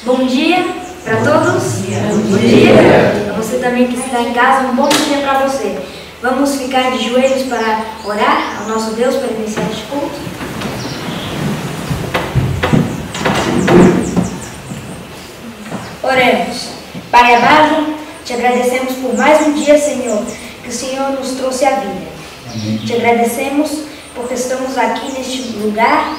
Bom dia para todos. Bom dia. Para você também que está em casa, um bom dia para você. Vamos ficar de joelhos para orar ao nosso Deus para iniciar este culto. Oremos. Pai amado, te agradecemos por mais um dia, Senhor, que o Senhor nos trouxe à vida. Amém. Te agradecemos porque estamos aqui neste lugar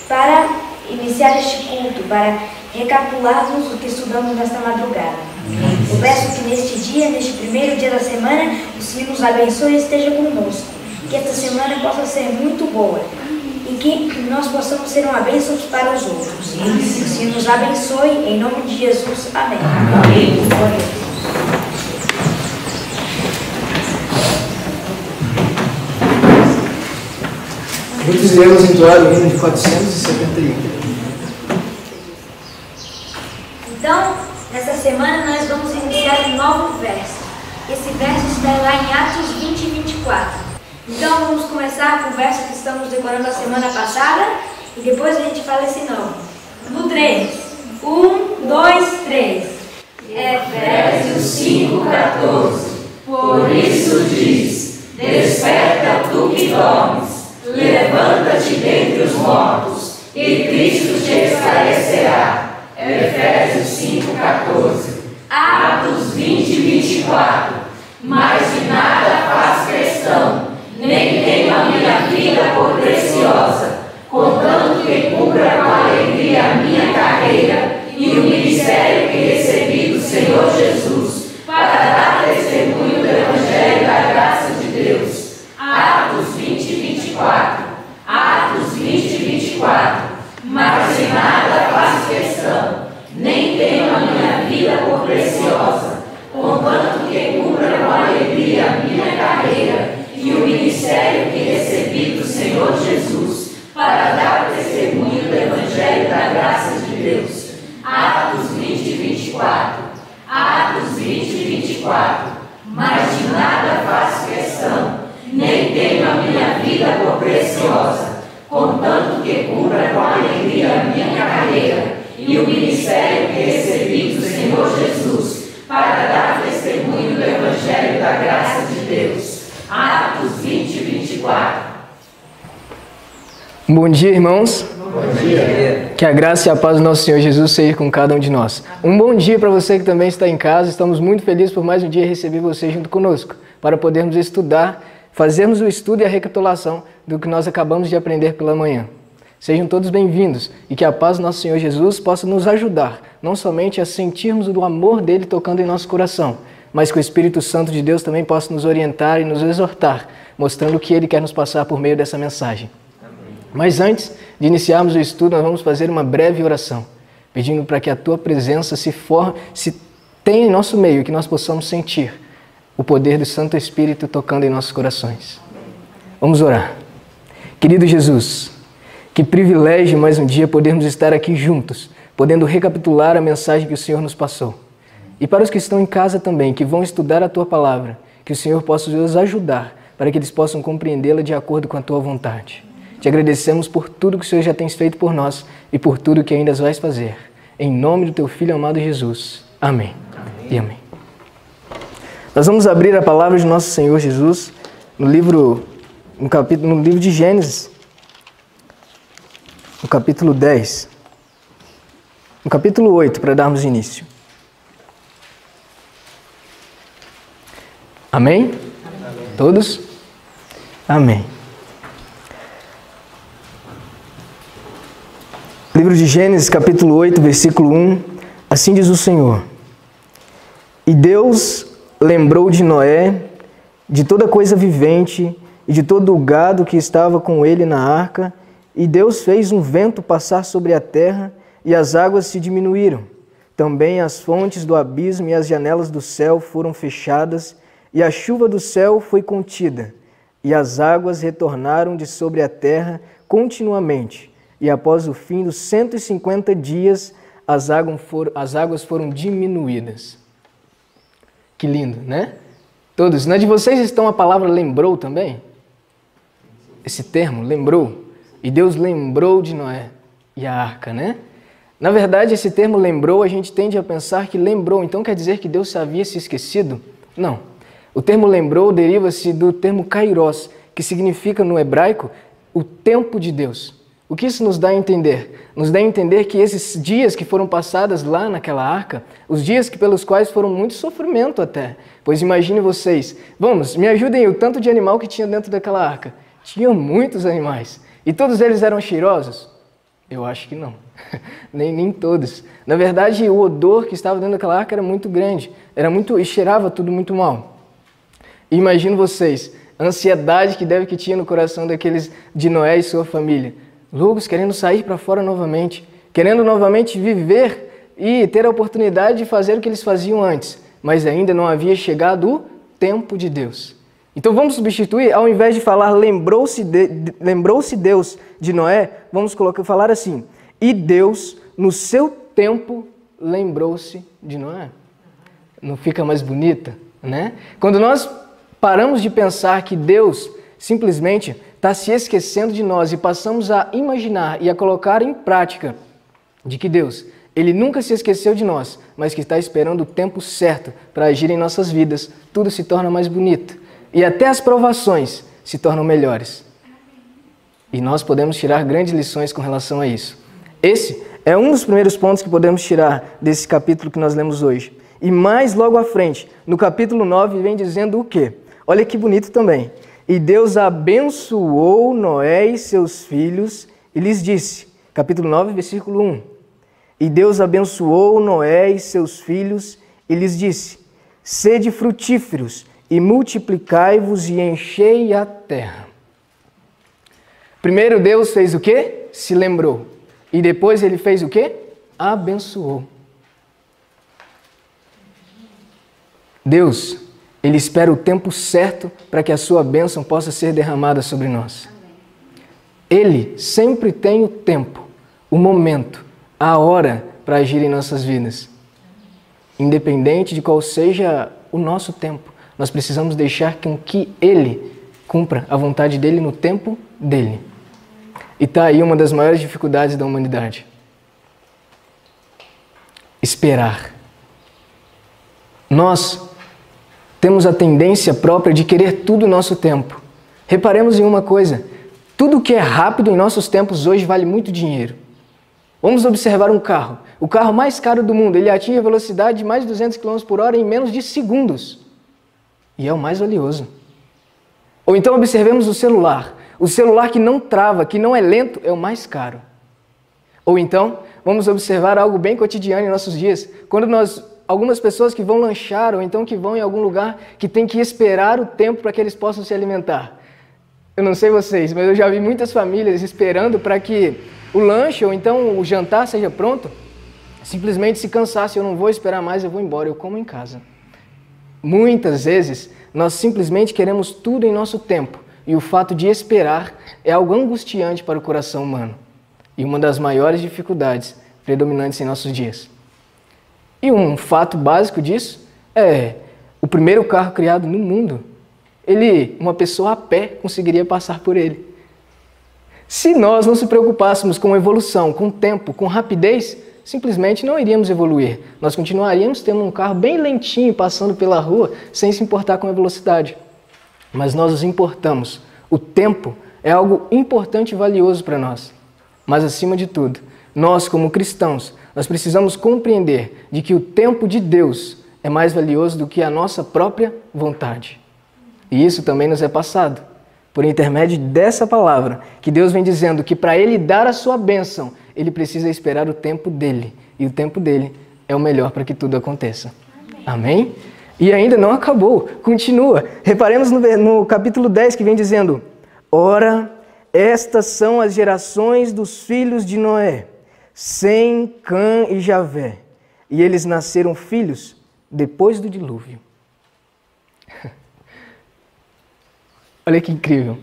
para iniciar este culto, para recapitularmos o que estudamos nesta madrugada. Amém. Eu peço que neste dia, neste primeiro dia da semana, o Senhor nos abençoe e esteja conosco. Que esta semana possa ser muito boa e que nós possamos ser uma bênção para os outros. Que o Senhor nos abençoe, em nome de Jesus. Amém. Amém. Juntos iremos entoar o hino de 471. Então, nessa semana nós vamos iniciar um novo verso. Esse verso está lá em Atos 20 e 24. Então vamos começar com o verso que estamos decorando a semana passada e depois a gente fala esse nome. No 3. 1, 2, 3. Efésios 5,14. Por isso diz: desperta tu que dormes, levanta-te dentre os mortos, e Cristo te esclarecerá. Efésios 5,14. Atos 20 e 24. Mas de nada faz questão, nem tenho a minha vida por preciosa, contanto que cumpra com alegria a minha carreira e o ministério que recebi do Senhor Jesus, para dar testemunho do Evangelho da graça de Deus. Atos 20 e 24. Atos 20 e 24. Mas de nada faço questão, nem tenho a minha vida por preciosa, contanto que cumpra com alegria a minha carreira e o ministério que recebi do Senhor Jesus, para dar testemunho do Evangelho da graça de Deus. Atos 20 e 24. Atos 20 e 24. Mas de nada faço questão, nem tenho a minha vida por preciosa, contanto que cumpra com alegria a minha carreira e o ministério que recebi do Senhor Jesus, para dar testemunho do Evangelho da graça de Deus. Atos 20 e 24. Bom dia, irmãos. Bom dia. Que a graça e a paz do nosso Senhor Jesus seja com cada um de nós. Um bom dia para você que também está em casa. Estamos muito felizes por mais um dia receber você junto conosco, para podermos estudar, fazermos o estudo e a recapitulação do que nós acabamos de aprender pela manhã. Sejam todos bem-vindos e que a paz do nosso Senhor Jesus possa nos ajudar, não somente a sentirmos o amor dele tocando em nosso coração, mas que o Espírito Santo de Deus também possa nos orientar e nos exortar, mostrando o que ele quer nos passar por meio dessa mensagem. Amém. Mas antes de iniciarmos o estudo, nós vamos fazer uma breve oração, pedindo para que a tua presença se tenha em nosso meio e que nós possamos sentir o poder do Santo Espírito tocando em nossos corações. Vamos orar. Querido Jesus, que privilégio mais um dia podermos estar aqui juntos, podendo recapitular a mensagem que o Senhor nos passou. E para os que estão em casa também, que vão estudar a Tua Palavra, que o Senhor possa os ajudar para que eles possam compreendê-la de acordo com a Tua vontade. Te agradecemos por tudo que o Senhor já tem feito por nós e por tudo que ainda vais fazer. Em nome do Teu Filho amado Jesus. Amém. Amém. E amém. Nós vamos abrir a palavra de nosso Senhor Jesus no livro de Gênesis, no capítulo 10, no capítulo 8, para darmos início. Amém? Amém. Todos? Amém. Livro de Gênesis, capítulo 8, versículo 1, assim diz o Senhor: E Deus lembrou de Noé, de toda coisa vivente e de todo o gado que estava com ele na arca, e Deus fez um vento passar sobre a terra, e as águas se diminuíram. Também as fontes do abismo e as janelas do céu foram fechadas, e a chuva do céu foi contida, e as águas retornaram de sobre a terra continuamente. E após o fim dos 150 dias, as águas foram diminuídas. Que lindo, né? Todos. Na de vocês estão a palavra lembrou também? Esse termo, lembrou. E Deus lembrou de Noé e a arca, né? Na verdade, esse termo lembrou, a gente tende a pensar que lembrou, então quer dizer que Deus havia se esquecido? Não. O termo lembrou deriva-se do termo kairos, que significa no hebraico o tempo de Deus. O que isso nos dá a entender? Nos dá a entender que esses dias que foram passados lá naquela arca, os dias pelos quais foram muito sofrimento até, pois imagine vocês, vamos, me ajudem o tanto de animal que tinha dentro daquela arca. Tinha muitos animais. E todos eles eram cheirosos? Eu acho que não. nem todos. Na verdade, o odor que estava dentro daquela arca era muito grande, e cheirava tudo muito mal. E imagino vocês, a ansiedade que tinha no coração daqueles de Noé e sua família. Loucos querendo sair para fora novamente, querendo novamente viver e ter a oportunidade de fazer o que eles faziam antes, mas ainda não havia chegado o tempo de Deus. Então vamos substituir, ao invés de falar lembrou-se Deus de Noé, vamos falar assim, e Deus no seu tempo lembrou-se de Noé. Não fica mais bonita, né? Quando nós paramos de pensar que Deus simplesmente está se esquecendo de nós e passamos a imaginar e a colocar em prática de que Deus, Ele nunca se esqueceu de nós, mas que está esperando o tempo certo para agir em nossas vidas, tudo se torna mais bonito. E até as provações se tornam melhores. E nós podemos tirar grandes lições com relação a isso. Esse é um dos primeiros pontos que podemos tirar desse capítulo que nós lemos hoje. E mais logo à frente, no capítulo 9, vem dizendo o quê? Olha que bonito também. E Deus abençoou Noé e seus filhos e lhes disse, capítulo 9, versículo 1. E Deus abençoou Noé e seus filhos e lhes disse, sede frutíferos e multiplicai-vos e enchei a terra. Primeiro Deus fez o quê? Se lembrou. E depois Ele fez o quê? Abençoou. Deus, Ele espera o tempo certo para que a sua bênção possa ser derramada sobre nós. Ele sempre tem o tempo, o momento, a hora para agir em nossas vidas. Independente de qual seja o nosso tempo, nós precisamos deixar com que Ele cumpra a vontade dEle no tempo dEle. E está aí uma das maiores dificuldades da humanidade. Esperar. Nós temos a tendência própria de querer tudo em nosso tempo. Reparemos em uma coisa, tudo que é rápido em nossos tempos hoje vale muito dinheiro. Vamos observar um carro. O carro mais caro do mundo, ele atinge a velocidade de mais de 200 km por hora em menos de segundos. E é o mais valioso. Ou então observemos o celular. O celular que não trava, que não é lento, é o mais caro. Ou então, vamos observar algo bem cotidiano em nossos dias. Quando algumas pessoas que vão lanchar ou então que vão em algum lugar que tem que esperar o tempo para que eles possam se alimentar. Eu não sei vocês, mas eu já vi muitas famílias esperando para que o lanche ou então o jantar seja pronto. Simplesmente se cansasse, eu não vou esperar mais, eu vou embora, eu como em casa. Muitas vezes, nós simplesmente queremos tudo em nosso tempo. E o fato de esperar é algo angustiante para o coração humano. E uma das maiores dificuldades predominantes em nossos dias. E um fato básico disso é o primeiro carro criado no mundo. Uma pessoa a pé conseguiria passar por ele. Se nós não se preocupássemos com evolução, com tempo, com rapidez, simplesmente não iríamos evoluir. Nós continuaríamos tendo um carro bem lentinho passando pela rua sem se importar com a velocidade. Mas nós nos importamos. O tempo é algo importante e valioso para nós. Mas acima de tudo, nós como cristãos, nós precisamos compreender de que o tempo de Deus é mais valioso do que a nossa própria vontade. E isso também nos é passado, por intermédio dessa palavra, que Deus vem dizendo que para Ele dar a sua bênção, Ele precisa esperar o tempo dEle. E o tempo dEle é o melhor para que tudo aconteça. Amém? E ainda não acabou, continua. Reparemos no capítulo 10 que vem dizendo, ora, estas são as gerações dos filhos de Noé, Sem, Cã e Javé. E eles nasceram filhos depois do dilúvio. Olha que incrível.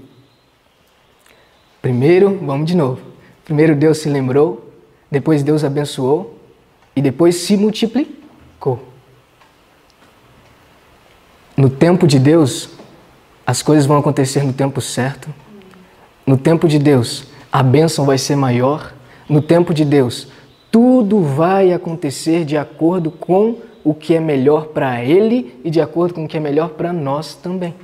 Primeiro, vamos de novo. Primeiro Deus se lembrou, depois Deus abençoou e depois se multiplicou. No tempo de Deus, as coisas vão acontecer no tempo certo. No tempo de Deus, a bênção vai ser maior. No tempo de Deus, Tudo vai acontecer de acordo com o que é melhor para ele e de acordo com o que é melhor para nós também.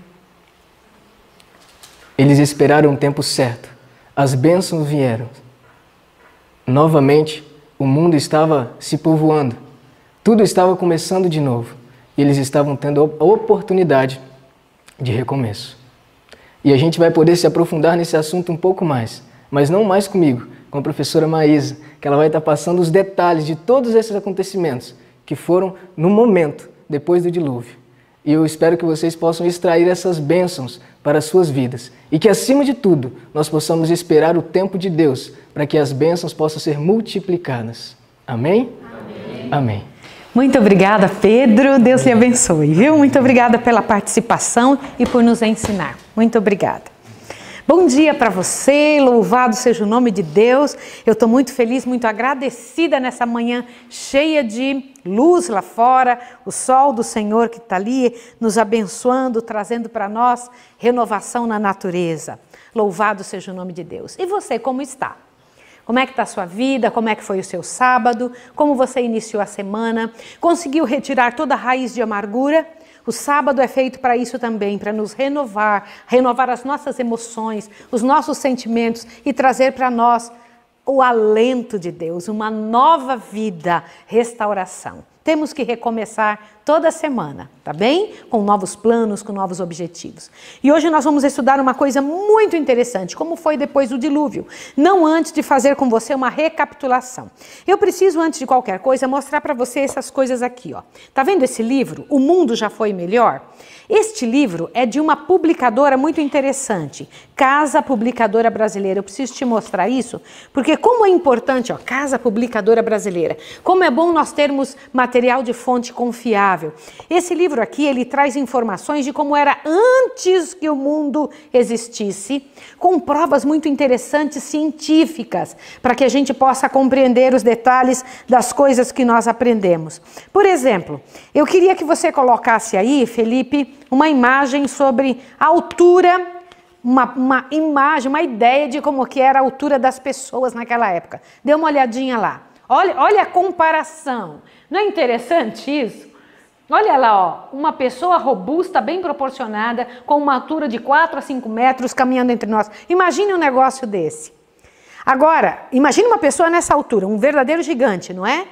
Eles esperaram o tempo certo. As bênçãos vieram. Novamente, o mundo estava se povoando. Tudo estava começando de novo. E eles estavam tendo a oportunidade de recomeço. E a gente vai poder se aprofundar nesse assunto um pouco mais. Mas não mais comigo, com a professora Maísa, que ela vai estar passando os detalhes de todos esses acontecimentos que foram no momento, depois do dilúvio. E eu espero que vocês possam extrair essas bênçãos para as suas vidas. E que, acima de tudo, nós possamos esperar o tempo de Deus para que as bênçãos possam ser multiplicadas. Amém? Amém. Amém. Muito obrigada, Pedro. Deus lhe abençoe, viu? Muito obrigada pela participação e por nos ensinar. Muito obrigada. Bom dia para você, louvado seja o nome de Deus. Eu estou muito feliz, muito agradecida nessa manhã cheia de luz lá fora, o sol do Senhor que está ali nos abençoando, trazendo para nós renovação na natureza. Louvado seja o nome de Deus. E você, como está? Como é que está a sua vida? Como é que foi o seu sábado? Como você iniciou a semana? Conseguiu retirar toda a raiz de amargura? O sábado é feito para isso também, para nos renovar as nossas emoções, os nossos sentimentos e trazer para nós o alento de Deus, uma nova vida, restauração. Temos que recomeçar toda semana, tá bem? Com novos planos, com novos objetivos. E hoje nós vamos estudar uma coisa muito interessante, como foi depois do dilúvio. Não antes de fazer com você uma recapitulação. Eu preciso, antes de qualquer coisa, mostrar para você essas coisas aqui, ó. Tá vendo esse livro? O Mundo Já Foi Melhor? Este livro é de uma publicadora muito interessante, Casa Publicadora Brasileira. Eu preciso te mostrar isso, porque como é importante, ó, Casa Publicadora Brasileira, como é bom nós termos material de fonte confiável. Esse livro aqui, ele traz informações de como era antes que o mundo existisse, com provas muito interessantes, científicas, para que a gente possa compreender os detalhes das coisas que nós aprendemos. Por exemplo, eu queria que você colocasse aí, Felipe, uma imagem sobre a altura, uma imagem, uma ideia de como que era a altura das pessoas naquela época. Dê uma olhadinha lá. Olha a comparação. Não é interessante isso? Olha lá, ó, uma pessoa robusta, bem proporcionada, com uma altura de 4 a 5 metros caminhando entre nós. Imagine um negócio desse. Agora, imagine uma pessoa nessa altura, um verdadeiro gigante, não é?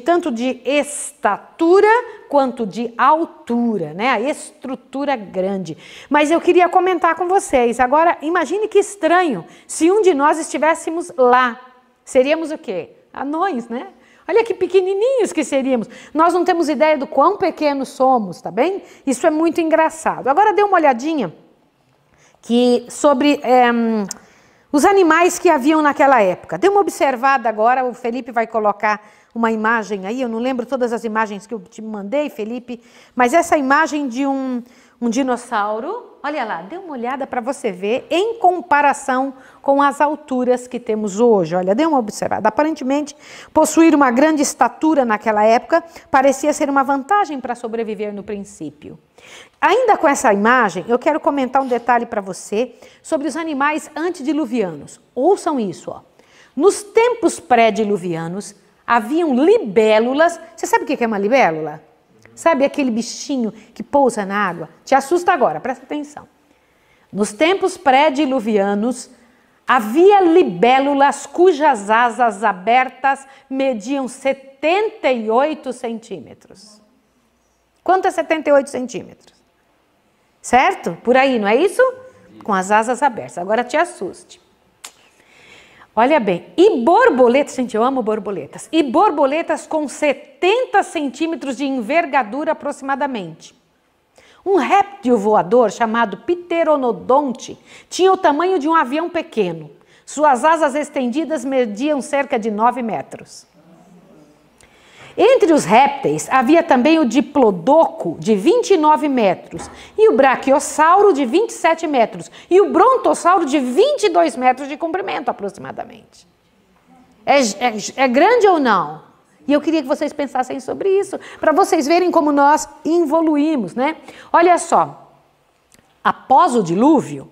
Tanto de estatura quanto de altura, né? A estrutura grande. Mas eu queria comentar com vocês. Agora, imagine que estranho se um de nós estivéssemos lá. Seríamos o quê? Anões, né? Olha que pequenininhos que seríamos. Nós não temos ideia do quão pequenos somos, tá bem? Isso é muito engraçado. Agora dê uma olhadinha sobre os animais que haviam naquela época. Dê uma observada agora, o Felipe vai colocar uma imagem aí, eu não lembro todas as imagens que eu te mandei, Felipe, mas essa imagem de um dinossauro, olha lá, dê uma olhada para você ver em comparação com as alturas que temos hoje. Olha, dê uma observada. Aparentemente, possuir uma grande estatura naquela época parecia ser uma vantagem para sobreviver no princípio. Ainda com essa imagem, eu quero comentar um detalhe para você sobre os animais antediluvianos. Ouçam isso, ó. Nos tempos pré-diluvianos, haviam libélulas. Você sabe o que é uma libélula? Sabe aquele bichinho que pousa na água? Te assusta agora, presta atenção. Nos tempos pré-diluvianos, havia libélulas cujas asas abertas mediam 78 centímetros. Quanto é 78 centímetros? Certo? Por aí, não é isso? Com as asas abertas. Agora te assuste. Olha bem, e borboletas, gente, eu amo borboletas, e borboletas com 70 centímetros de envergadura aproximadamente. Um réptil voador chamado pteronodonte tinha o tamanho de um avião pequeno. Suas asas estendidas mediam cerca de 9 metros. Entre os répteis havia também o diplodoco, de 29 metros, e o braquiossauro, de 27 metros, e o brontossauro, de 22 metros de comprimento, aproximadamente. É grande ou não? E eu queria que vocês pensassem sobre isso, para vocês verem como nós evoluímos, né? Olha só, após o dilúvio,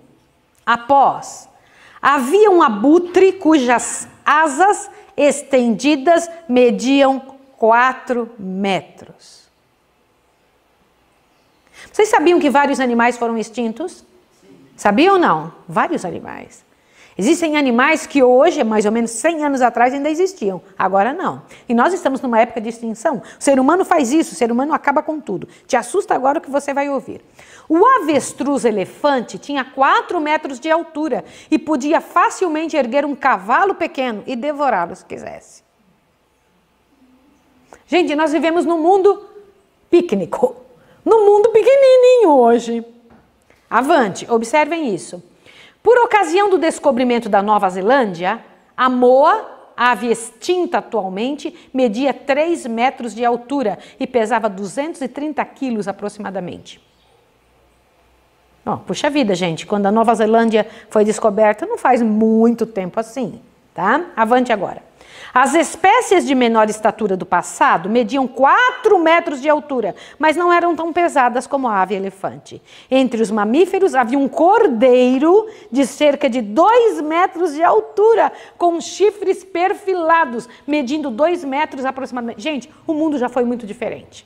havia um abutre cujas asas estendidas, mediam 4 metros. Vocês sabiam que vários animais foram extintos? Sabiam ou não? Vários animais. Existem animais que hoje, mais ou menos 100 anos atrás, ainda existiam. Agora não. E nós estamos numa época de extinção. O ser humano faz isso, o ser humano acaba com tudo. Te assusta agora o que você vai ouvir. O avestruz elefante tinha 4 metros de altura e podia facilmente erguer um cavalo pequeno e devorá-lo se quisesse. Gente, nós vivemos num mundo pícnico. Num mundo pequenininho hoje. Avante, observem isso. Por ocasião do descobrimento da Nova Zelândia, a moa, ave extinta atualmente, media 3 metros de altura e pesava 230 quilos aproximadamente. Bom, puxa vida, gente, quando a Nova Zelândia foi descoberta, não faz muito tempo assim, tá? Avante agora. As espécies de menor estatura do passado mediam 4 metros de altura, mas não eram tão pesadas como a ave elefante. Entre os mamíferos havia um cordeiro de cerca de 2 metros de altura, com chifres perfilados, medindo 2 metros aproximadamente. Gente, o mundo já foi muito diferente.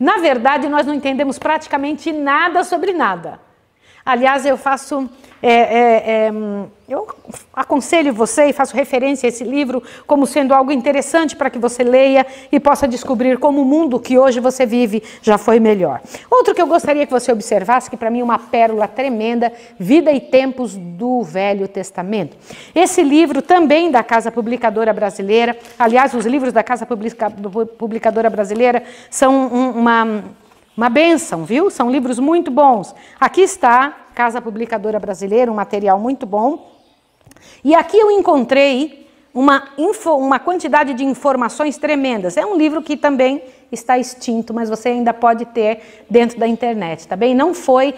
Na verdade, nós não entendemos praticamente nada sobre nada. Aliás, eu faço... eu aconselho você e faço referência a esse livro como sendo algo interessante para que você leia e possa descobrir como o mundo que hoje você vive já foi melhor. Outro que eu gostaria que você observasse, que para mim é uma pérola tremenda, Vida e Tempos do Velho Testamento. Esse livro também da Casa Publicadora Brasileira, aliás, os livros da Casa Publicadora Brasileira são uma bênção, viu? São livros muito bons. Aqui está, Casa Publicadora Brasileira, um material muito bom. E aqui eu encontrei uma quantidade de informações tremendas. É um livro que também está extinto, mas você ainda pode ter dentro da internet, tá bem? Não foi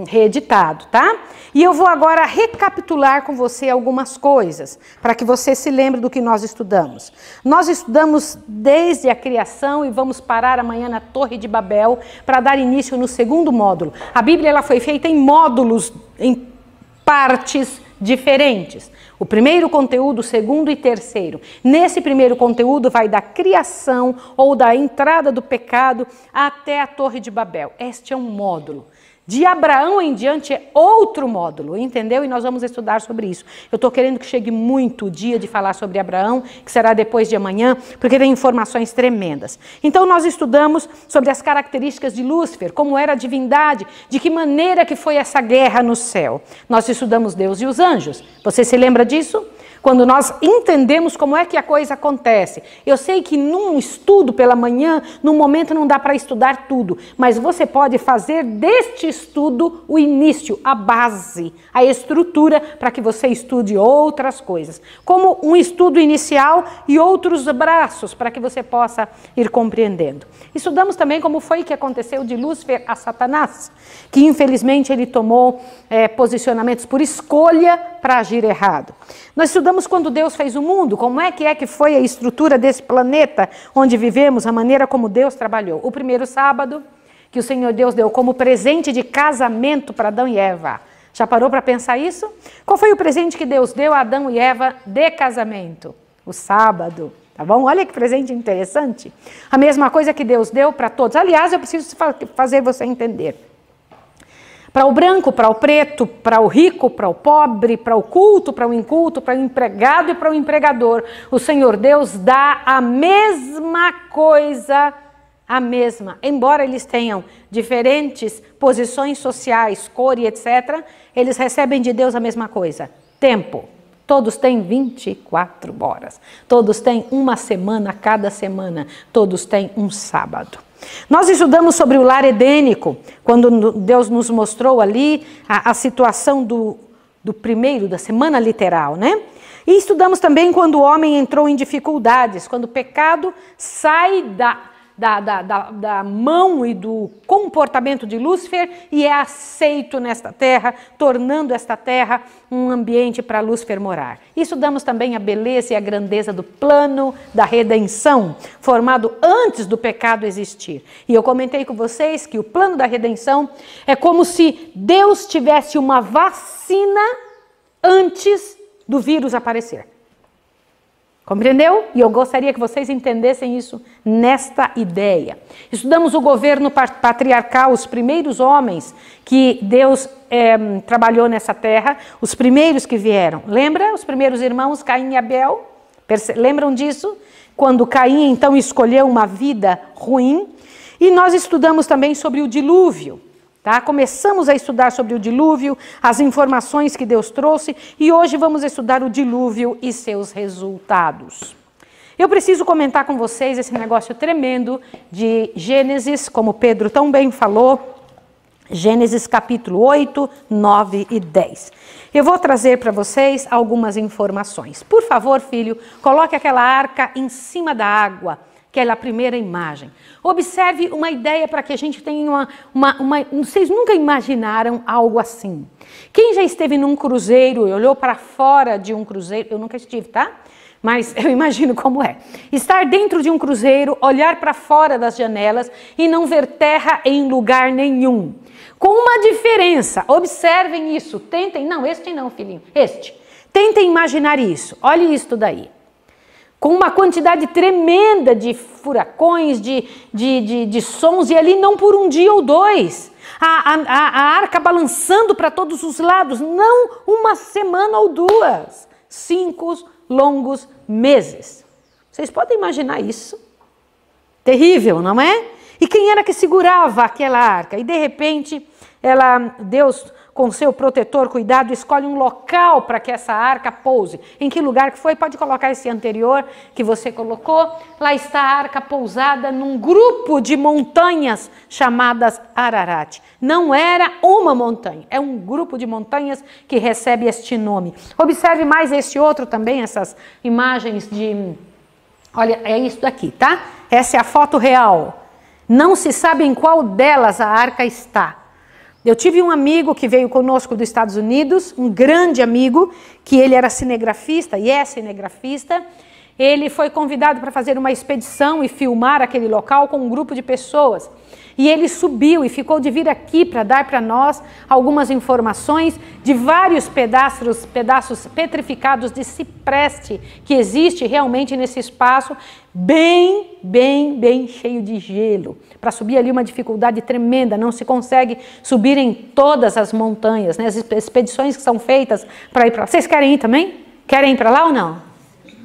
reeditado, tá? E eu vou agora recapitular com você algumas coisas, para que você se lembre do que nós estudamos. Nós estudamos desde a criação e vamos parar amanhã na Torre de Babel para dar início no segundo módulo. A Bíblia ela foi feita em módulos, em partes diferentes. O primeiro conteúdo, o segundo e terceiro. Nesse primeiro conteúdo vai da criação ou da entrada do pecado até a Torre de Babel. Este é um módulo. De Abraão em diante é outro módulo, entendeu? E nós vamos estudar sobre isso. Eu estou querendo que chegue muito o dia de falar sobre Abraão, que será depois de amanhã, porque tem informações tremendas. Então nós estudamos sobre as características de Lúcifer, como era a divindade, de que maneira que foi essa guerra no céu. Nós estudamos Deus e os anjos. Você se lembra disso? Quando nós entendemos como é que a coisa acontece. Eu sei que num estudo pela manhã, num momento não dá para estudar tudo, mas você pode fazer deste estudo o início, a base, a estrutura para que você estude outras coisas. Como um estudo inicial e outros braços para que você possa ir compreendendo. Estudamos também como foi que aconteceu de Lúcifer a Satanás, que infelizmente ele tomou posicionamentos por escolha para agir errado. Nós estudamos quando Deus fez o mundo, como é que foi a estrutura desse planeta onde vivemos, a maneira como Deus trabalhou. O primeiro sábado que o Senhor Deus deu como presente de casamento para Adão e Eva. Já parou para pensar isso? Qual foi o presente que Deus deu a Adão e Eva de casamento? O sábado. Tá bom? Olha que presente interessante. A mesma coisa que Deus deu para todos. Aliás, eu preciso fazer você entender. Para o branco, para o preto, para o rico, para o pobre, para o culto, para o inculto, para o empregado e para o empregador, o Senhor Deus dá a mesma coisa, a mesma. Embora eles tenham diferentes posições sociais, cor e etc., eles recebem de Deus a mesma coisa. Tempo. Todos têm 24 horas. Todos têm uma semana cada semana. Todos têm um sábado. Nós estudamos sobre o lar edênico, quando Deus nos mostrou ali a situação do primeiro, da semana literal, né? E estudamos também quando o homem entrou em dificuldades, quando o pecado sai da mão e do comportamento de Lúcifer e é aceito nesta terra, tornando esta terra um ambiente para Lúcifer morar. E estudamos também a beleza e a grandeza do plano da redenção, formado antes do pecado existir. E eu comentei com vocês que o plano da redenção é como se Deus tivesse uma vacina antes do vírus aparecer. Compreendeu? E eu gostaria que vocês entendessem isso nesta ideia. Estudamos o governo patriarcal, os primeiros homens que Deus trabalhou nessa terra, os primeiros que vieram. Lembra? Os primeiros irmãos, Caim e Abel? Lembram disso? Quando Caim, então, escolheu uma vida ruim. E nós estudamos também sobre o dilúvio. Tá? Começamos a estudar sobre o dilúvio, as informações que Deus trouxe, e hoje vamos estudar o dilúvio e seus resultados. Eu preciso comentar com vocês esse negócio tremendo de Gênesis, como Pedro tão bem falou, Gênesis capítulo 8, 9 e 10. Eu vou trazer para vocês algumas informações. Por favor, filho, coloque aquela arca em cima da água, que é a primeira imagem. Observe uma ideia para que a gente tenha vocês nunca imaginaram algo assim. Quem já esteve num cruzeiro e olhou para fora de um cruzeiro, eu nunca estive, tá? Mas eu imagino como é. Estar dentro de um cruzeiro, olhar para fora das janelas e não ver terra em lugar nenhum. Com uma diferença, observem isso, tentem, não, este não, filhinho, este. Tentem imaginar isso, olhe isso daí. Com uma quantidade tremenda de furacões, de sons, e ali não por um dia ou dois. A arca balançando para todos os lados, não uma semana ou duas. 5 longos meses. Vocês podem imaginar isso? Terrível, não é? E quem era que segurava aquela arca? E de repente, Deus, com seu protetor, cuidado, escolhe um local para que essa arca pouse. Em que lugar que foi? Pode colocar esse anterior que você colocou. Lá está a arca pousada num grupo de montanhas chamadas Ararat. Não era uma montanha, é um grupo de montanhas que recebe este nome. Observe mais este outro também, essas imagens de... Olha, é isso daqui, tá? Essa é a foto real. Não se sabe em qual delas a arca está. Eu tive um amigo que veio conosco dos Estados Unidos, um grande amigo, que ele era cinegrafista e é cinegrafista. Ele foi convidado para fazer uma expedição e filmar aquele local com um grupo de pessoas. E ele subiu e ficou de vir aqui para dar para nós algumas informações de vários pedaços petrificados de cipreste que existe realmente nesse espaço, bem cheio de gelo. Para subir ali uma dificuldade tremenda, não se consegue subir em todas as montanhas, né? As expedições que são feitas para ir para lá. Vocês querem ir também? Querem ir para lá ou não?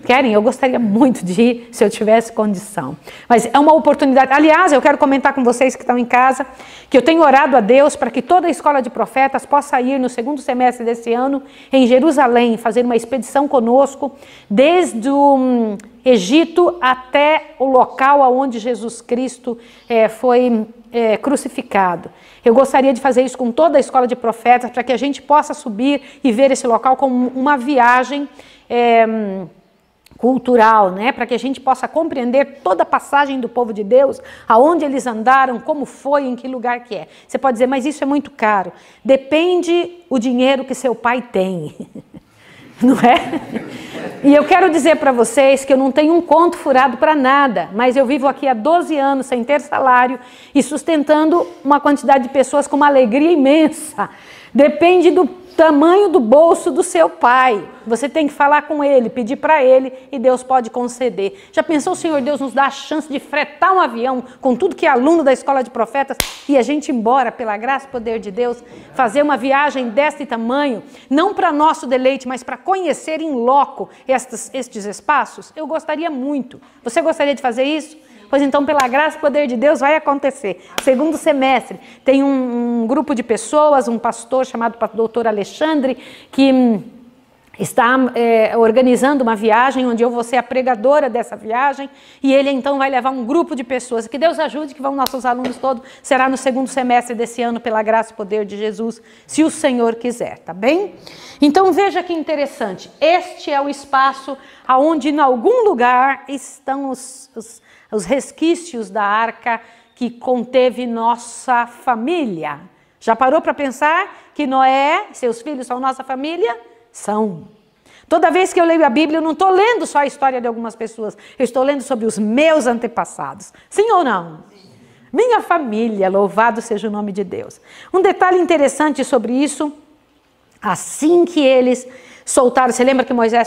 Querem? Eu gostaria muito de ir se eu tivesse condição. Mas é uma oportunidade. Aliás, eu quero comentar com vocês que estão em casa que eu tenho orado a Deus para que toda a escola de profetas possa ir no 2º semestre desse ano em Jerusalém, fazer uma expedição conosco, desde o Egito até o local onde Jesus Cristo foi crucificado. Eu gostaria de fazer isso com toda a escola de profetas para que a gente possa subir e ver esse local como uma viagem cultural, né? Para que a gente possa compreender toda a passagem do povo de Deus, aonde eles andaram, como foi, em que lugar que é. Você pode dizer, mas isso é muito caro. Depende o dinheiro que seu pai tem, não é? E eu quero dizer para vocês que eu não tenho um conto furado para nada, mas eu vivo aqui há 12 anos sem ter salário e sustentando uma quantidade de pessoas com uma alegria imensa. Depende do tamanho do bolso do seu pai. Você tem que falar com ele, pedir para ele e Deus pode conceder. Já pensou, o Senhor Deus nos dá a chance de fretar um avião com tudo que é aluno da escola de profetas e a gente ir embora, pela graça e poder de Deus, fazer uma viagem deste tamanho, não para nosso deleite, mas para conhecer em loco estes espaços? Eu gostaria muito. Você gostaria de fazer isso? Pois então, pela graça e poder de Deus, vai acontecer. 2º semestre, tem um grupo de pessoas, um pastor chamado Dr. Alexandre, que está organizando uma viagem, onde eu vou ser a pregadora dessa viagem, e ele então vai levar um grupo de pessoas. Que Deus ajude, que vão nossos alunos todos, será no 2º semestre desse ano, pela graça e poder de Jesus, se o Senhor quiser, tá bem? Então veja que interessante, este é o espaço onde em algum lugar estão os resquícios da arca que conteve nossa família. Já parou para pensar que Noé, seus filhos são nossa família? São. Toda vez que eu leio a Bíblia, eu não estou lendo só a história de algumas pessoas, eu estou lendo sobre os meus antepassados. Sim ou não? Minha família, louvado seja o nome de Deus. Um detalhe interessante sobre isso, assim que eles soltaram, você lembra que Noé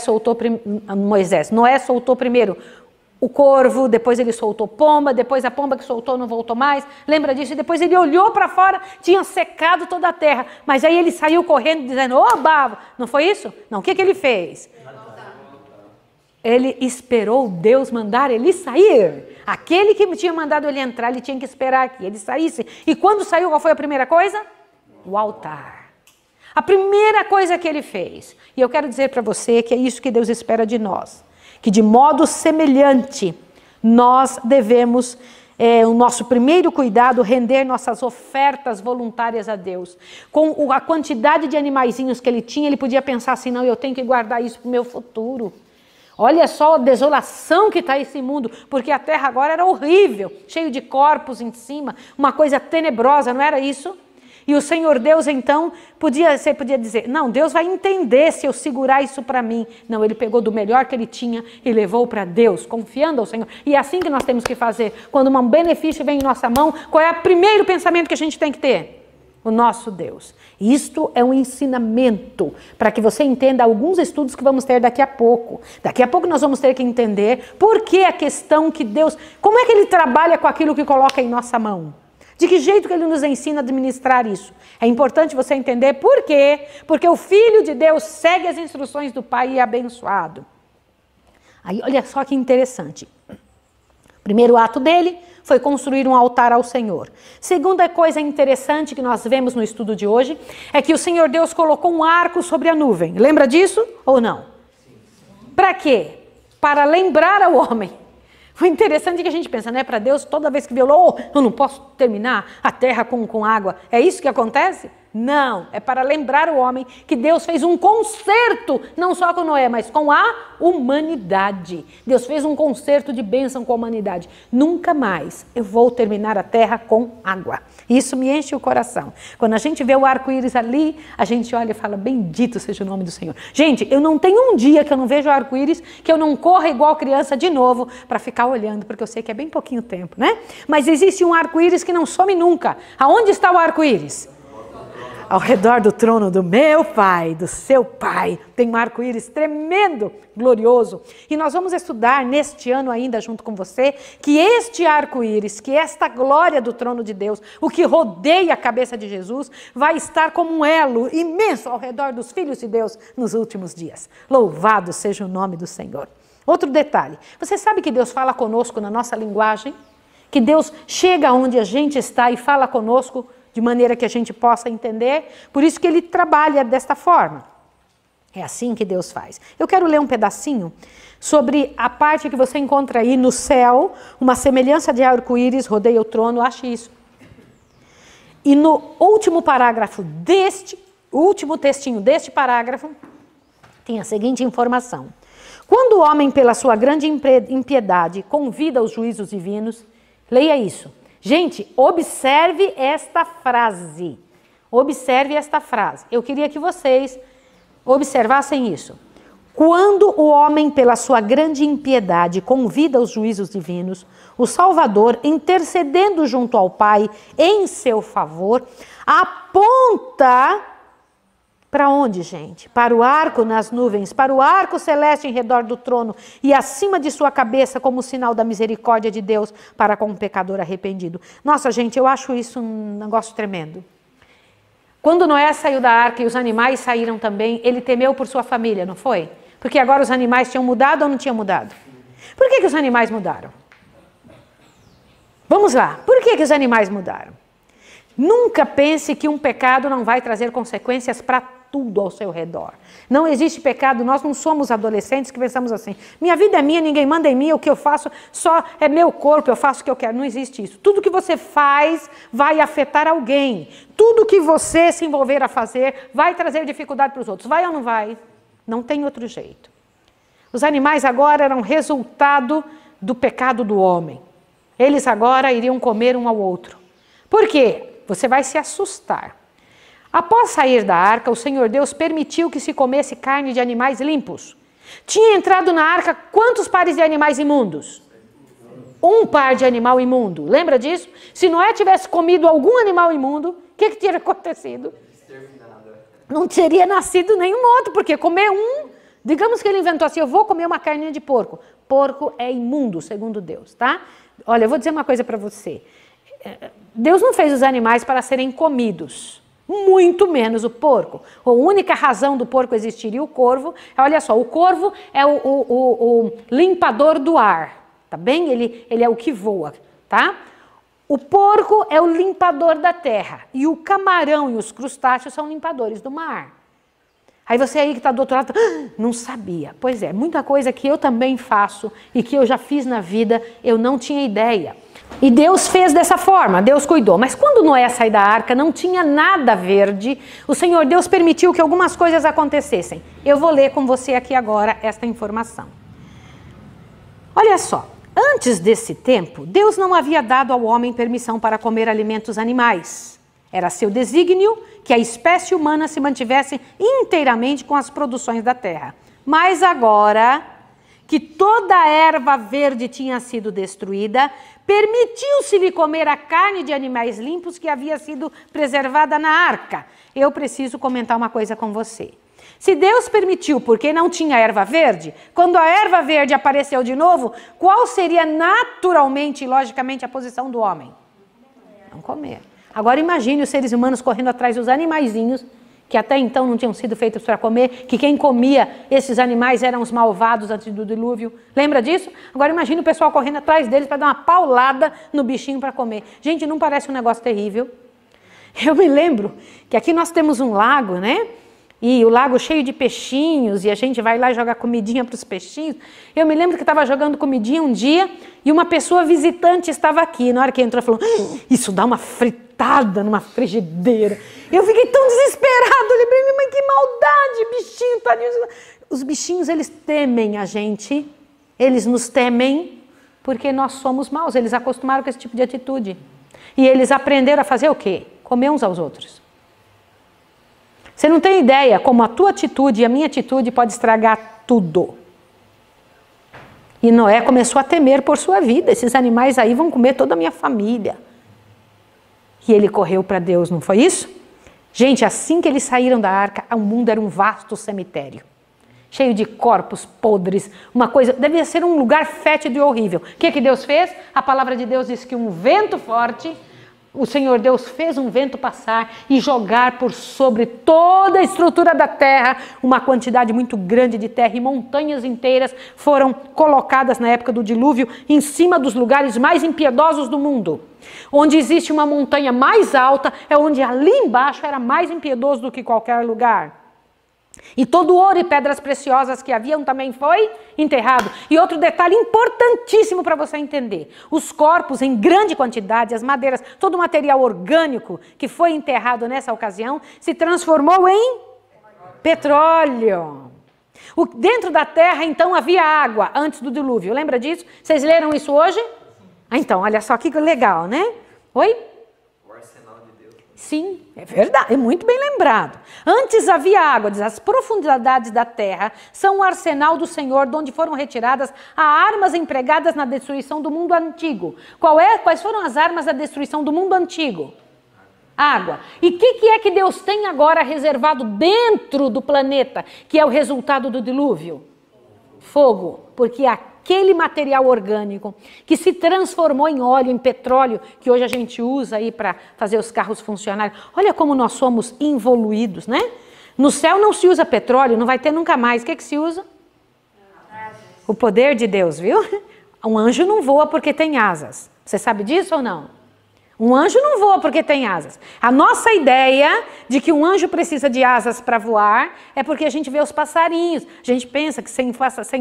soltou primeiro o corvo, depois ele soltou pomba, depois a pomba que soltou não voltou mais, lembra disso? E depois ele olhou para fora, tinha secado toda a terra, mas aí ele saiu correndo dizendo, ô bavo, não foi isso? Não, o que ele fez? Ele esperou Deus mandar ele sair. Aquele que tinha mandado ele entrar, ele tinha que esperar que ele saísse. E quando saiu, qual foi a primeira coisa? O altar. A primeira coisa que ele fez. E eu quero dizer para você que é isso que Deus espera de nós. Que de modo semelhante, nós devemos, o nosso primeiro cuidado, render nossas ofertas voluntárias a Deus. Com a quantidade de animaizinhos que ele tinha, ele podia pensar assim, não, eu tenho que guardar isso para o meu futuro. Olha só a desolação que está esse mundo, porque a terra agora era horrível, cheio de corpos em cima, uma coisa tenebrosa, não era isso? E o Senhor Deus, então, você podia dizer, não, Deus vai entender se eu segurar isso para mim. Não, ele pegou do melhor que ele tinha e levou para Deus, confiando ao Senhor. E é assim que nós temos que fazer. Quando um benefício vem em nossa mão, qual é o primeiro pensamento que a gente tem que ter? O nosso Deus. Isto é um ensinamento para que você entenda alguns estudos que vamos ter daqui a pouco. Daqui a pouco nós vamos ter que entender por que a questão que Deus... Como é que ele trabalha com aquilo que coloca em nossa mão? De que jeito que ele nos ensina a administrar isso? É importante você entender por quê. Porque o Filho de Deus segue as instruções do Pai e é abençoado. Aí, olha só que interessante. O primeiro ato dele foi construir um altar ao Senhor. Segunda coisa interessante que nós vemos no estudo de hoje é que o Senhor Deus colocou um arco sobre a nuvem. Lembra disso ou não? Para quê? Para lembrar ao homem. O interessante é que a gente pensa, né? Para Deus, toda vez que violou, eu não posso terminar a terra com água. É isso que acontece? Não, é para lembrar o homem que Deus fez um concerto, não só com Noé, mas com a humanidade. Deus fez um concerto de bênção com a humanidade. Nunca mais eu vou terminar a terra com água. Isso me enche o coração. Quando a gente vê o arco-íris ali, a gente olha e fala, bendito seja o nome do Senhor. Gente, eu não tenho um dia que eu não vejo o arco-íris, que eu não corra igual criança de novo para ficar olhando, porque eu sei que é bem pouquinho tempo, né? Mas existe um arco-íris que não some nunca. Aonde está o arco-íris? Ao redor do trono do meu Pai, do seu Pai, tem um arco-íris tremendo, glorioso. E nós vamos estudar neste ano ainda, junto com você, que este arco-íris, que esta glória do trono de Deus, o que rodeia a cabeça de Jesus, vai estar como um elo imenso ao redor dos filhos de Deus nos últimos dias. Louvado seja o nome do Senhor. Outro detalhe, você sabe que Deus fala conosco na nossa linguagem? Que Deus chega onde a gente está e fala conosco de maneira que a gente possa entender, por isso que ele trabalha desta forma. É assim que Deus faz. Eu quero ler um pedacinho sobre a parte que você encontra aí no céu, uma semelhança de arco-íris rodeia o trono, ache isso. E no último parágrafo último textinho deste parágrafo, tem a seguinte informação. Quando o homem, pela sua grande impiedade, convida os juízos divinos, leia isso. Gente, observe esta frase. Observe esta frase. Eu queria que vocês observassem isso. Quando o homem, pela sua grande impiedade, convida os juízos divinos, o Salvador, intercedendo junto ao Pai em seu favor, aponta para onde, gente? Para o arco nas nuvens, para o arco celeste em redor do trono e acima de sua cabeça como sinal da misericórdia de Deus para com um pecador arrependido. Nossa, gente, eu acho isso um negócio tremendo. Quando Noé saiu da arca e os animais saíram também, ele temeu por sua família, não foi? Porque agora os animais tinham mudado ou não tinham mudado? Por que os animais mudaram? Vamos lá, por que os animais mudaram? Nunca pense que um pecado não vai trazer consequências para tudo ao seu redor. Não existe pecado, nós não somos adolescentes que pensamos assim, minha vida é minha, ninguém manda em mim, o que eu faço só é meu corpo, eu faço o que eu quero. Não existe isso. Tudo que você faz vai afetar alguém. Tudo que você se envolver a fazer vai trazer dificuldade para os outros. Vai ou não vai? Não tem outro jeito. Os animais agora eram resultado do pecado do homem. Eles agora iriam comer um ao outro. Por quê? Você vai se assustar. Após sair da arca, o Senhor Deus permitiu que se comesse carne de animais limpos. Tinha entrado na arca quantos pares de animais imundos? Um par de animal imundo. Lembra disso? Se Noé tivesse comido algum animal imundo, o que teria acontecido? não teria nascido nenhum outro, porque comer um, digamos que ele inventou assim, eu vou comer uma carninha de porco. Porco é imundo, segundo Deus, tá? Olha, eu vou dizer uma coisa para você. Deus não fez os animais para serem comidos, muito menos o porco. A única razão do porco existir e o corvo, olha só, o corvo é o limpador do ar, tá bem? Ele é o que voa, tá? O porco é o limpador da terra e o camarão e os crustáceos são limpadores do mar. Aí você aí que está do outro lado, não sabia. Pois é, muita coisa que eu também faço e que eu já fiz na vida, eu não tinha ideia. E Deus fez dessa forma, Deus cuidou. Mas quando Noé saiu da arca, não tinha nada verde. O Senhor Deus permitiu que algumas coisas acontecessem. Eu vou ler com você aqui agora esta informação. Olha só, antes desse tempo, Deus não havia dado ao homem permissão para comer alimentos animais. Era seu desígnio que a espécie humana se mantivesse inteiramente com as produções da terra. Mas agora que toda a erva verde tinha sido destruída, permitiu-se-lhe comer a carne de animais limpos que havia sido preservada na arca. Eu preciso comentar uma coisa com você. Se Deus permitiu porque não tinha erva verde, quando a erva verde apareceu de novo, qual seria naturalmente e logicamente a posição do homem? Não comer. Agora imagine os seres humanos correndo atrás dos animaizinhos, que até então não tinham sido feitos para comer, que quem comia esses animais eram os malvados antes do dilúvio. Lembra disso? Agora imagine o pessoal correndo atrás deles para dar uma paulada no bichinho para comer. Gente, não parece um negócio terrível? Eu me lembro que aqui nós temos um lago, né? E o lago cheio de peixinhos, e a gente vai lá jogar comidinha para os peixinhos. Eu me lembro que estava jogando comidinha um dia, e uma pessoa visitante estava aqui. Na hora que entrou, falou, isso dá uma fritada numa frigideira. Eu fiquei tão desesperado, eu lembrei, mãe, que maldade, bichinho, tadinho. Os bichinhos, eles temem a gente, eles nos temem, porque nós somos maus, eles acostumaram com esse tipo de atitude. E eles aprenderam a fazer o quê? Comer uns aos outros. Você não tem ideia como a tua atitude e a minha atitude pode estragar tudo. E Noé começou a temer por sua vida. Esses animais aí vão comer toda a minha família. E ele correu para Deus, não foi isso? Gente, assim que eles saíram da arca, o mundo era um vasto cemitério. Cheio de corpos podres, uma coisa, devia ser um lugar fétido e horrível. O que Deus fez? A palavra de Deus diz que um vento forte, o Senhor Deus fez um vento passar e jogar por sobre toda a estrutura da terra, uma quantidade muito grande de terra, e montanhas inteiras foram colocadas na época do dilúvio em cima dos lugares mais impiedosos do mundo. Onde existe uma montanha mais alta, é onde ali embaixo era mais impiedoso do que qualquer lugar. E todo o ouro e pedras preciosas que haviam também foi enterrado. E outro detalhe importantíssimo para você entender. Os corpos em grande quantidade, as madeiras, todo o material orgânico que foi enterrado nessa ocasião, se transformou em petróleo. Dentro da terra, então, havia água antes do dilúvio. Lembra disso? Vocês leram isso hoje? Então, olha só que legal, né? Oi? Sim, é verdade, é muito bem lembrado. Antes havia água, diz, as profundidades da terra são o arsenal do Senhor, de onde foram retiradas as armas empregadas na destruição do mundo antigo. Quais foram as armas da destruição do mundo antigo? Água. E o que é que Deus tem agora reservado dentro do planeta, que é o resultado do dilúvio? Fogo, porque aquele material orgânico que se transformou em óleo, em petróleo, que hoje a gente usa aí para fazer os carros funcionarem. Olha como nós somos involuídos, né? No céu não se usa petróleo, não vai ter nunca mais. O que se usa? O poder de Deus, viu? Um anjo não voa porque tem asas. Você sabe disso ou não? Um anjo não voa porque tem asas. A nossa ideia de que um anjo precisa de asas para voar é porque a gente vê os passarinhos. A gente pensa que sem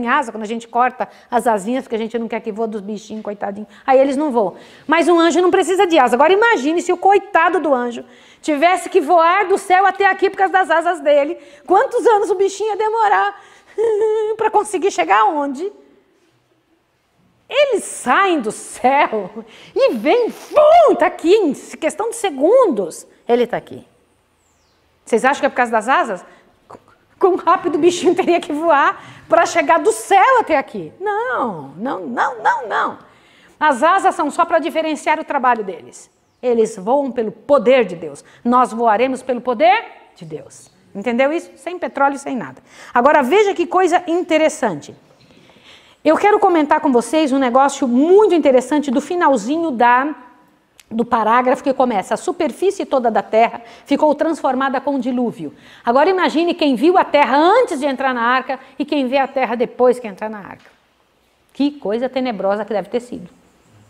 asa, quando a gente corta as asinhas, porque a gente não quer que voe dos bichinhos, coitadinho, aí eles não voam. Mas um anjo não precisa de asa. Agora imagine se o coitado do anjo tivesse que voar do céu até aqui por causa das asas dele. Quantos anos o bichinho ia demorar para conseguir chegar aonde? Eles saem do céu e vem, está aqui, em questão de segundos, ele está aqui. Vocês acham que é por causa das asas? Quão rápido o bichinho teria que voar para chegar do céu até aqui? Não. As asas são só para diferenciar o trabalho deles. Eles voam pelo poder de Deus. Nós voaremos pelo poder de Deus. Entendeu isso? Sem petróleo, sem nada. Agora veja que coisa interessante. Eu quero comentar com vocês um negócio muito interessante do finalzinho do parágrafo que começa: a superfície toda da terra ficou transformada com o dilúvio. Agora imagine quem viu a terra antes de entrar na arca e quem vê a terra depois que entrar na arca. Que coisa tenebrosa que deve ter sido.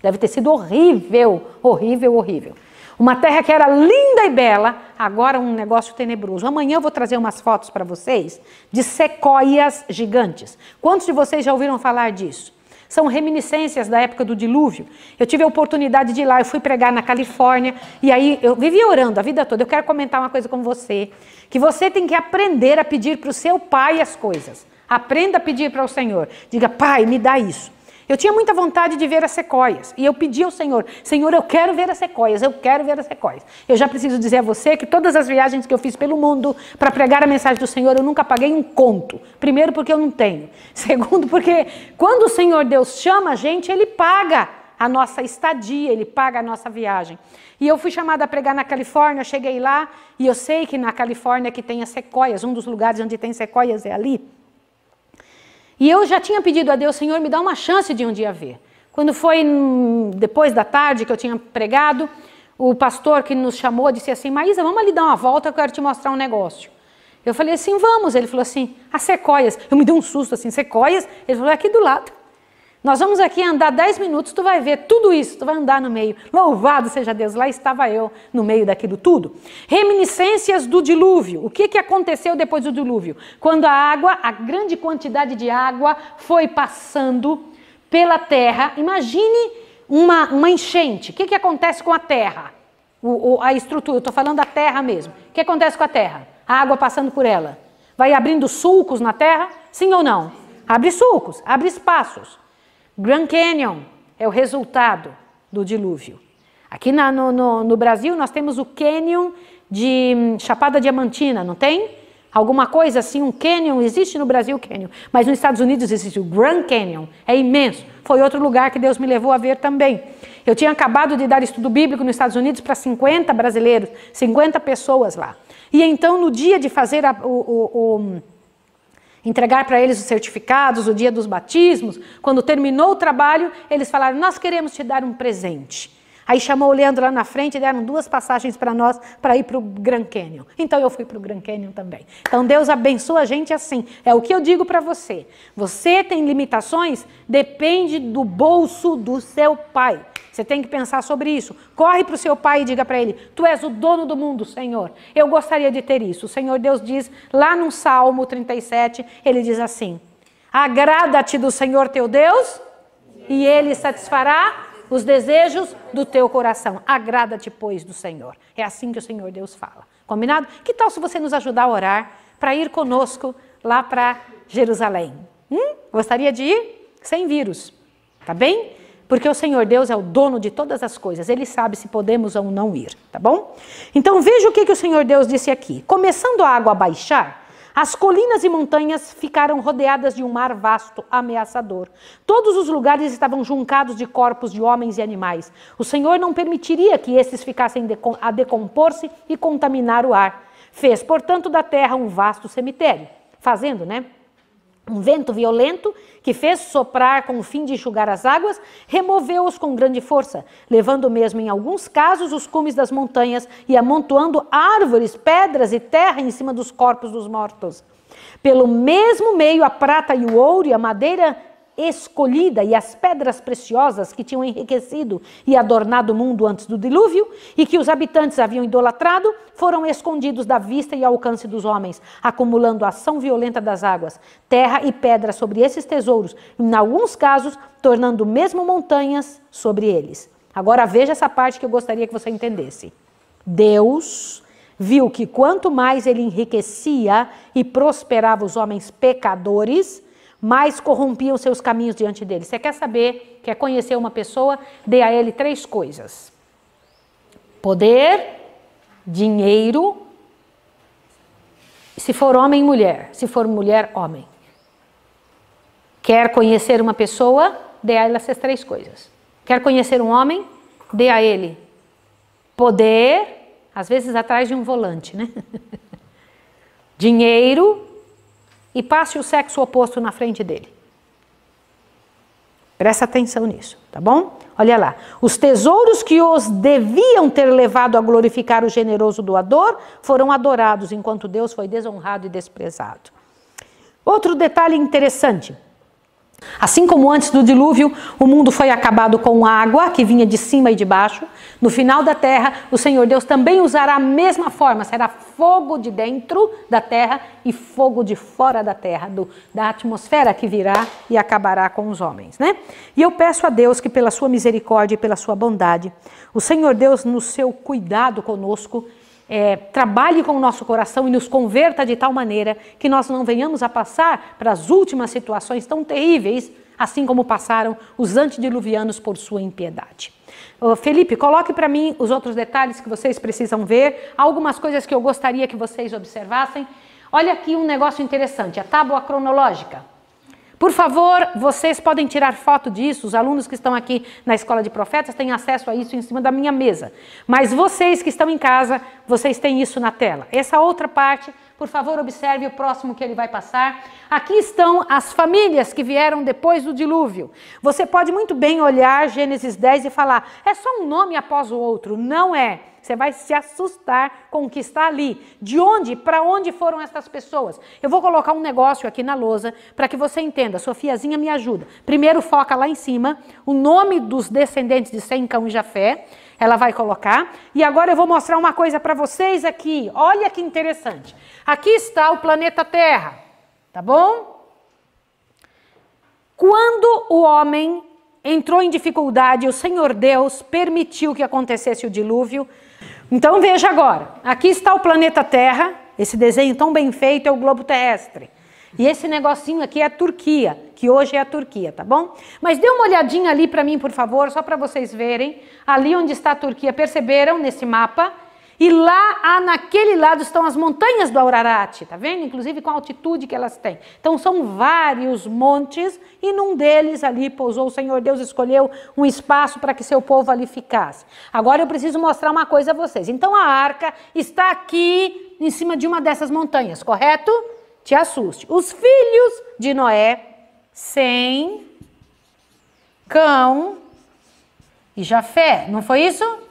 Deve ter sido horrível, horrível, horrível. Uma terra que era linda e bela, agora um negócio tenebroso. Amanhã eu vou trazer umas fotos para vocês de sequoias gigantes. Quantos de vocês já ouviram falar disso? São reminiscências da época do dilúvio. Eu tive a oportunidade de ir lá, eu fui pregar na Califórnia, e aí eu vivia orando a vida toda. Eu quero comentar uma coisa com você, que você tem que aprender a pedir para o seu pai as coisas. Aprenda a pedir para o Senhor. Diga: Pai, me dá isso. Eu tinha muita vontade de ver as sequoias, e eu pedi ao Senhor: Senhor, eu quero ver as sequoias, eu quero ver as sequoias. Eu já preciso dizer a você que todas as viagens que eu fiz pelo mundo para pregar a mensagem do Senhor, eu nunca paguei um conto. Primeiro, porque eu não tenho. Segundo, porque quando o Senhor Deus chama a gente, Ele paga a nossa estadia, Ele paga a nossa viagem. E eu fui chamada a pregar na Califórnia, cheguei lá, e eu sei que na Califórnia que tem as sequoias, um dos lugares onde tem sequoias é ali. E eu já tinha pedido a Deus: Senhor, me dá uma chance de um dia ver. Quando foi depois da tarde que eu tinha pregado, o pastor que nos chamou disse assim: Maísa, vamos ali dar uma volta, eu quero te mostrar um negócio. Eu falei assim: vamos. Ele falou assim: as sequoias. Eu me dei um susto assim: sequoias? Ele falou: é aqui do lado. Nós vamos aqui andar 10 minutos, tu vai ver tudo isso, tu vai andar no meio. Louvado seja Deus, lá estava eu no meio daquilo tudo. Reminiscências do dilúvio. O que aconteceu depois do dilúvio? Quando a grande quantidade de água foi passando pela terra. Imagine uma enchente. O que acontece com a terra? A estrutura, eu estou falando da terra mesmo. O que acontece com a terra? A água passando por ela. Vai abrindo sulcos na terra? Sim ou não? Abre sulcos, abre espaços. Grand Canyon é o resultado do dilúvio. Aqui no Brasil nós temos o Canyon de Chapada Diamantina, não tem? Alguma coisa assim, um Canyon, existe no Brasil o Canyon, mas nos Estados Unidos existe o Grand Canyon, é imenso. Foi outro lugar que Deus me levou a ver também. Eu tinha acabado de dar estudo bíblico nos Estados Unidos para 50 brasileiros, 50 pessoas lá. E então no dia de fazer entregar para eles os certificados, o dia dos batismos, quando terminou o trabalho, eles falaram: nós queremos te dar um presente. Aí chamou o Leandro lá na frente e deram 2 passagens para nós para ir para o Grand Canyon. Então eu fui para o Grand Canyon também. Então Deus abençoa a gente assim. É o que eu digo para você. Você tem limitações? Depende do bolso do seu pai. Você tem que pensar sobre isso. Corre para o seu pai e diga para ele: tu és o dono do mundo, Senhor. Eu gostaria de ter isso. O Senhor Deus diz lá no Salmo 37, ele diz assim: agrada-te do Senhor teu Deus e ele satisfará os desejos do teu coração. Agrada-te, pois, do Senhor. É assim que o Senhor Deus fala. Combinado? Que tal se você nos ajudar a orar para ir conosco lá para Jerusalém? Gostaria de ir? Sem vírus. Tá bem? Porque o Senhor Deus é o dono de todas as coisas. Ele sabe se podemos ou não ir. Tá bom? Então veja o que o Senhor Deus disse aqui. Começando a água a baixar, as colinas e montanhas ficaram rodeadas de um mar vasto, ameaçador. Todos os lugares estavam juncados de corpos de homens e animais. O Senhor não permitiria que esses ficassem a decompor-se e contaminar o ar. Fez, portanto, da terra um vasto cemitério. Fazendo, né? Um vento violento que fez soprar com o fim de enxugar as águas, removeu-os com grande força, levando mesmo em alguns casos os cumes das montanhas e amontoando árvores, pedras e terra em cima dos corpos dos mortos. Pelo mesmo meio a prata e o ouro e a madeira escolhida e as pedras preciosas que tinham enriquecido e adornado o mundo antes do dilúvio e que os habitantes haviam idolatrado, foram escondidos da vista e alcance dos homens, acumulando a ação violenta das águas, terra e pedra sobre esses tesouros, e, em alguns casos, tornando mesmo montanhas sobre eles. Agora veja essa parte que eu gostaria que você entendesse. Deus viu que quanto mais ele enriquecia e prosperava os homens pecadores, mais corrompiam seus caminhos diante dele. Você quer saber, quer conhecer uma pessoa? Dê a ele 3 coisas: poder, dinheiro, se for homem, mulher. Se for mulher, homem. Quer conhecer uma pessoa? Dê a ela essas 3 coisas. Quer conhecer um homem? Dê a ele poder, às vezes atrás de um volante, né? dinheiro e passe o sexo oposto na frente dele. Presta atenção nisso, tá bom? Olha lá. Os tesouros que os deviam ter levado a glorificar o generoso doador foram adorados, enquanto Deus foi desonrado e desprezado. Outro detalhe interessante. Assim como antes do dilúvio, o mundo foi acabado com água que vinha de cima e de baixo, no final da terra, o Senhor Deus também usará a mesma forma, será fogo de dentro da terra e fogo de fora da terra, da atmosfera que virá e acabará com os homens, né? E eu peço a Deus que pela sua misericórdia e pela sua bondade, o Senhor Deus no seu cuidado conosco, trabalhe com o nosso coração e nos converta de tal maneira que nós não venhamos a passar para as últimas situações tão terríveis, assim como passaram os antediluvianos por sua impiedade. Felipe, coloque para mim os outros detalhes que vocês precisam ver, algumas coisas que eu gostaria que vocês observassem. Olha aqui um negócio interessante, a tábua cronológica. Por favor, vocês podem tirar foto disso, os alunos que estão aqui na Escola de Profetas têm acesso a isso em cima da minha mesa. Mas vocês que estão em casa, vocês têm isso na tela. Essa outra parte, por favor, observe o próximo que ele vai passar. Aqui estão as famílias que vieram depois do dilúvio. Você pode muito bem olhar Gênesis 10 e falar, é só um nome após o outro. Não é. Você vai se assustar com o que está ali. De onde, para onde foram essas pessoas? Eu vou colocar um negócio aqui na lousa para que você entenda. Sofiazinha me ajuda. Primeiro foca lá em cima o nome dos descendentes de Sem, Cão e Jafé. Ela vai colocar. E agora eu vou mostrar uma coisa para vocês aqui. Olha que interessante. Aqui está o planeta Terra. Tá bom? Quando o homem entrou em dificuldade, o Senhor Deus permitiu que acontecesse o dilúvio. Então veja agora, aqui está o planeta Terra, esse desenho tão bem feito é o globo terrestre. E esse negocinho aqui é a Turquia, que hoje é a Turquia, tá bom? Mas dê uma olhadinha ali para mim, por favor, só para vocês verem, ali onde está a Turquia, perceberam nesse mapa? E lá, naquele lado, estão as montanhas do Ararat, tá vendo? Inclusive com a altitude que elas têm. Então são vários montes e num deles ali pousou o Senhor Deus, escolheu um espaço para que seu povo ali ficasse. Agora eu preciso mostrar uma coisa a vocês. Então a arca está aqui em cima de uma dessas montanhas, correto? Te assuste. Os filhos de Noé, Sem, Cão e Jafé, não foi isso?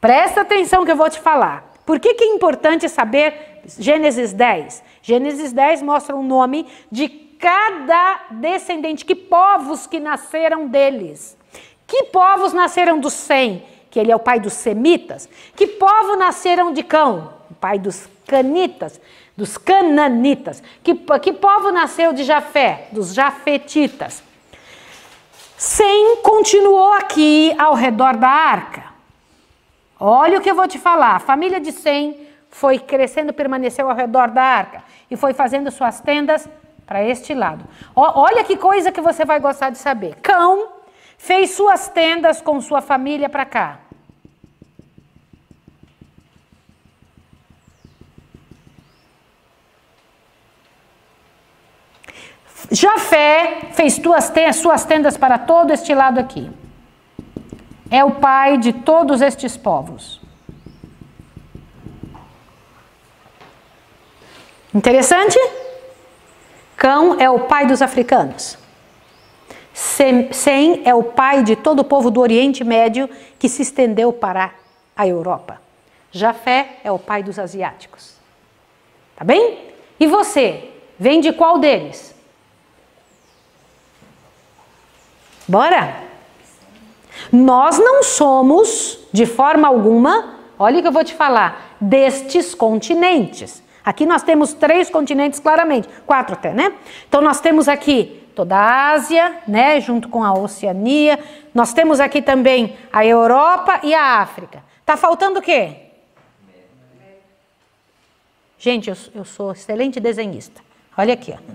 Presta atenção que eu vou te falar. Por que é importante saber Gênesis 10? Gênesis 10 mostra o nome de cada descendente, que povos que nasceram deles. Que povos nasceram do Sem, que ele é o pai dos semitas? Que povos nasceram de Cão? O pai dos canitas, dos cananitas. Que povo nasceu de Jafé? Dos jafetitas. Sem continuou aqui ao redor da arca. Olha o que eu vou te falar, a família de Sem foi crescendo, permaneceu ao redor da arca e foi fazendo suas tendas para este lado. Olha que coisa que você vai gostar de saber. Cão fez suas tendas com sua família para cá. Jafé fez suas tendas para todo este lado aqui. É o pai de todos estes povos. Interessante? Cão é o pai dos africanos. Sem é o pai de todo o povo do Oriente Médio que se estendeu para a Europa. Jafé é o pai dos asiáticos. Tá bem? E você, vem de qual deles? Bora? Nós não somos, de forma alguma, olha o que eu vou te falar, destes continentes. Aqui nós temos 3 continentes claramente, 4 até, né? Então nós temos aqui toda a Ásia, né, junto com a Oceania. Nós temos aqui também a Europa e a África. Tá faltando o quê? Gente, eu sou excelente desenhista. Olha aqui, ó.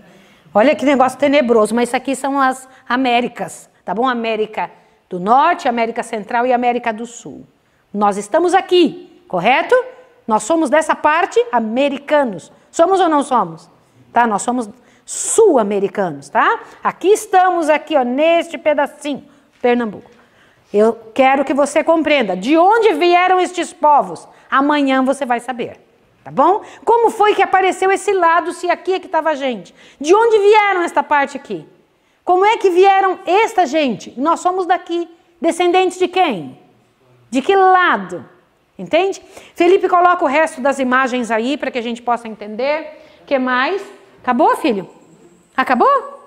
Olha que negócio tenebroso, mas isso aqui são as Américas, tá bom? América do Norte, América Central e América do Sul. Nós estamos aqui, correto? Nós somos dessa parte americanos. Somos ou não somos? Tá? Nós somos sul-americanos, tá? Aqui estamos, aqui, ó, neste pedacinho, Pernambuco. Eu quero que você compreenda de onde vieram estes povos. Amanhã você vai saber, tá bom? Como foi que apareceu esse lado, se aqui é que estava a gente? De onde vieram esta parte aqui? Como é que vieram esta gente? Nós somos daqui. Descendentes de quem? De que lado? Entende? Felipe coloca o resto das imagens aí para que a gente possa entender. O que mais? Acabou, filho? Acabou?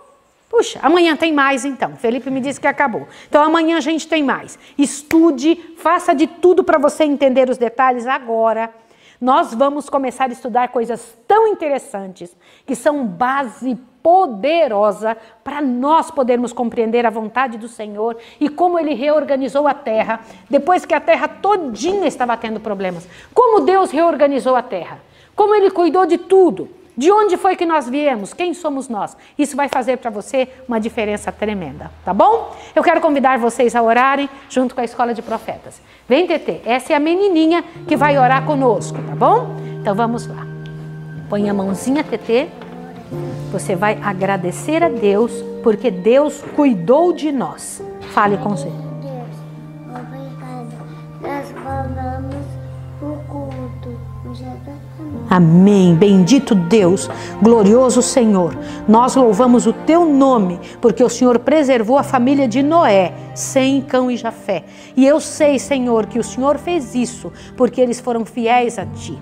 Puxa, amanhã tem mais então. Felipe me disse que acabou. Então amanhã a gente tem mais. Estude, faça de tudo para você entender os detalhes agora. Nós vamos começar a estudar coisas tão interessantes, que são base poderosa para nós podermos compreender a vontade do Senhor e como Ele reorganizou a terra, depois que a terra todinha estava tendo problemas. Como Deus reorganizou a terra, como Ele cuidou de tudo, de onde foi que nós viemos, quem somos nós. Isso vai fazer para você uma diferença tremenda, tá bom? Eu quero convidar vocês a orarem junto com a Escola de Profetas. Vem, Tetê, essa é a menininha que vai orar conosco, tá bom? Então vamos lá. Põe a mãozinha, Tetê. Você vai agradecer a Deus, porque Deus cuidou de nós. Fale com você. Deus, obrigado. Nós falamos o culto. Amém. Bendito Deus, glorioso Senhor. Nós louvamos o teu nome, porque o Senhor preservou a família de Noé, Sem, Cão e Jafé. E eu sei, Senhor, que o Senhor fez isso, porque eles foram fiéis a ti.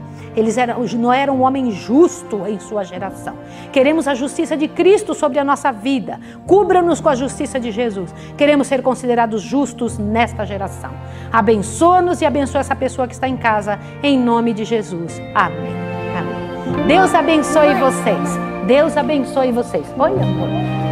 Noé era um homem justo em sua geração. Queremos a justiça de Cristo sobre a nossa vida. Cubra-nos com a justiça de Jesus. Queremos ser considerados justos nesta geração. Abençoa-nos e abençoa essa pessoa que está em casa, em nome de Jesus. Amém. Amém. Deus abençoe vocês. Deus abençoe vocês. Oi, amor.